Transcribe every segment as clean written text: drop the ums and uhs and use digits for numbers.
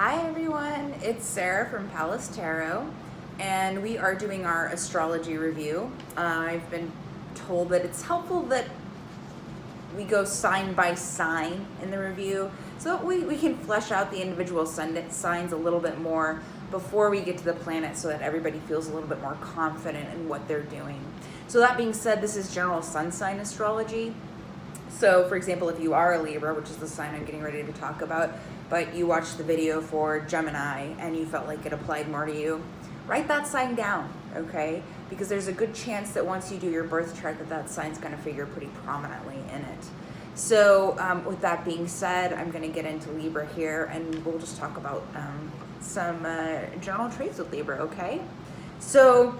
Hi everyone, it's Sarah from Palace Tarot, and we are doing our astrology review. I've been told that it's helpful that we go sign by sign in the review, so we can flesh out the individual signs a little bit more before we get to the planet, so that everybody feels a little bit more confident in what they're doing. So that being said, this is general sun sign astrology. So for example, if you are a Libra, which is the sign I'm getting ready to talk about, but you watched the video for Gemini and you felt like it applied more to you, write that sign down, okay? Because there's a good chance that once you do your birth chart that sign's gonna figure pretty prominently in it. So with that being said, I'm gonna get into Libra here and we'll just talk about some general traits with Libra, okay? So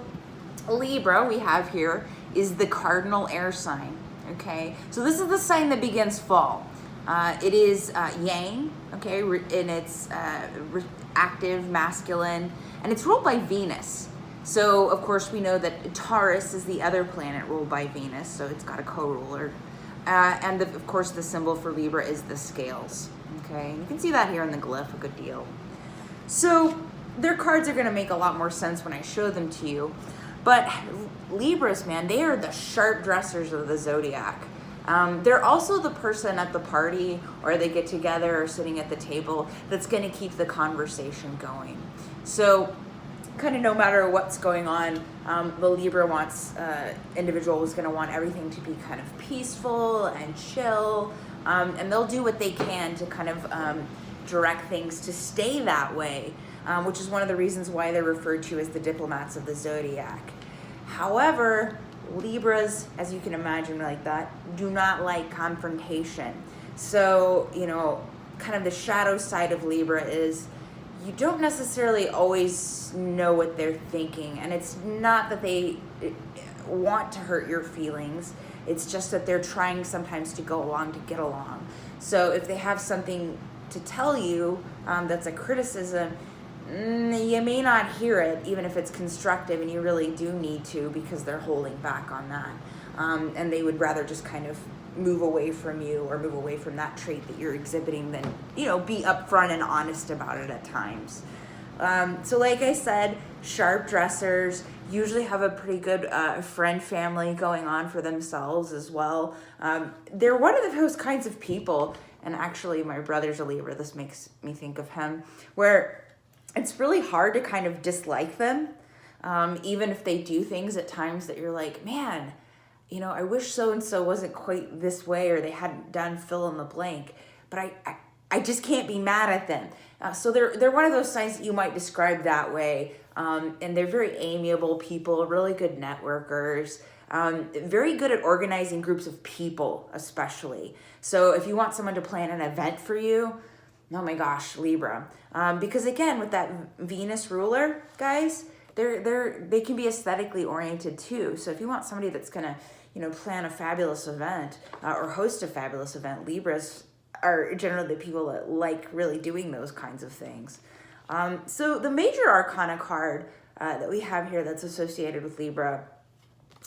Libra we have here is the cardinal air sign. Okay, so this is the sign that begins fall. It is yang, okay, and it's active, masculine, and it's ruled by Venus. So, of course, we know that Taurus is the other planet ruled by Venus, so it's got a co-ruler. And, of course, the symbol for Libra is the scales, okay? You can see that here in the glyph a good deal. So, their cards are going to make a lot more sense when I show them to you. But Libras, man, they are the sharp dressers of the zodiac. They're also the person at the party or they get together or sitting at the table that's going to keep the conversation going. So kind of no matter what's going on, the Libra individual is going to want everything to be kind of peaceful and chill. And they'll do what they can to kind of direct things to stay that way. Which is one of the reasons why they're referred to as the diplomats of the zodiac. However, Libras, as you can imagine like that, do not like confrontation. So, kind of the shadow side of Libra is you don't necessarily always know what they're thinking. And it's not that they want to hurt your feelings. It's just that they're trying sometimes to go along to get along. So if they have something to tell you that's a criticism, you may not hear it, even if it's constructive, and you really do need to because they're holding back on that. And they would rather just kind of move away from you or move away from that trait that you're exhibiting than, be upfront and honest about it at times. So like I said, sharp dressers usually have a pretty good friend family going on for themselves as well. They're one of those kinds of people, and actually my brother's a Libra, this makes me think of him, where it's really hard to kind of dislike them, even if they do things at times that you're like, man, I wish so-and-so wasn't quite this way or they hadn't done fill in the blank, but I just can't be mad at them. So they're one of those signs that you might describe that way, and they're very amiable people, really good networkers, very good at organizing groups of people especially. So if you want someone to plan an event for you, oh my gosh, Libra. Because again, with that Venus ruler, guys, they can be aesthetically oriented too. So if you want somebody that's gonna, plan a fabulous event or host a fabulous event, Libras are generally the people that like really doing those kinds of things. So the major arcana card that we have here that's associated with Libra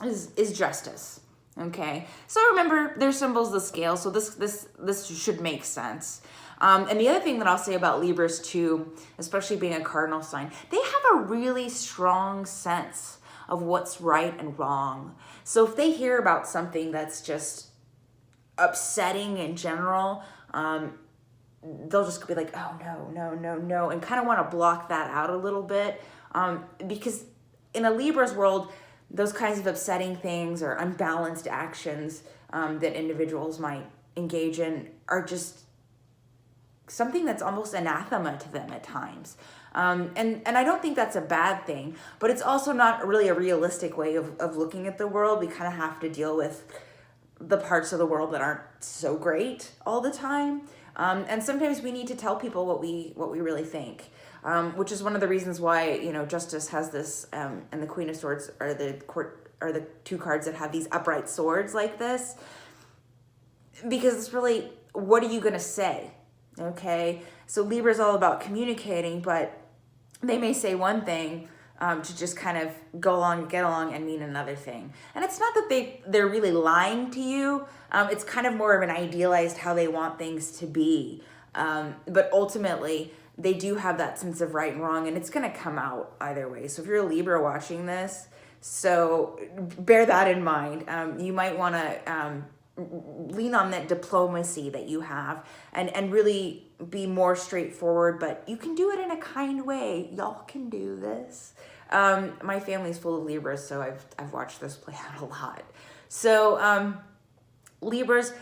is Justice. Okay, so remember their symbol's the scale, so this should make sense. And the other thing that I'll say about Libras too, especially being a cardinal sign, they have a really strong sense of what's right and wrong. So if they hear about something that's just upsetting in general, they'll just be like, oh no, and kind of want to block that out a little bit. Because in a Libra's world, those kinds of upsetting things or unbalanced actions that individuals might engage in are just something that's almost anathema to them at times. And I don't think that's a bad thing, but it's also not really a realistic way of looking at the world. We kind of have to deal with the parts of the world that aren't so great all the time. And sometimes we need to tell people what we really think, which is one of the reasons why, Justice has this, and the Queen of Swords are the two cards that have these upright swords like this, because it's really, what are you going to say? Okay, so Libra is all about communicating, but they may say one thing to just kind of go along, get along, and mean another thing. And it's not that they're really lying to you. It's kind of more of an idealized how they want things to be. But ultimately, they do have that sense of right and wrong, and it's going to come out either way. So if you're a Libra watching this, so bear that in mind. You might want to lean on that diplomacy that you have and really be more straightforward, but you can do it in a kind way. Y'all can do this. My family's full of Libras, so I've watched this play out a lot. So Libras,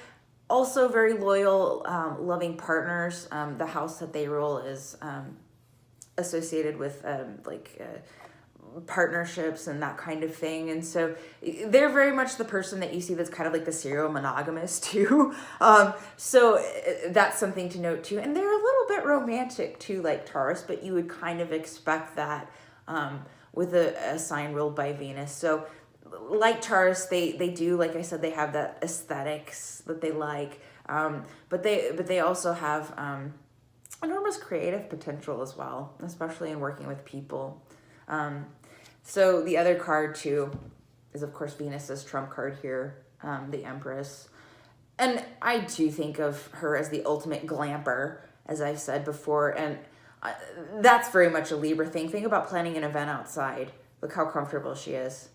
also very loyal, loving partners. The house that they rule is associated with partnerships and that kind of thing. And so they're very much the person that you see that's kind of like the serial monogamous too. So that's something to note too. And they're a little bit romantic too, like Taurus, but you would kind of expect that with a sign ruled by Venus. So like Taurus, they do, like I said, they have that aesthetics that they like, but they also have enormous creative potential as well, especially in working with people. So the other card too is of course Venus's trump card here, the Empress. And I do think of her as the ultimate glamper, as I've said before. And that's very much a Libra thing. Think about planning an event outside. Look how comfortable she is.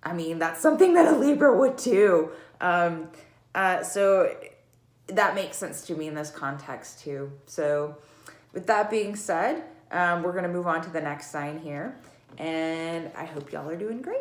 I mean, that's something that a Libra would do. So that makes sense to me in this context too. So with that being said, we're going to move on to the next sign here. And I hope y'all are doing great.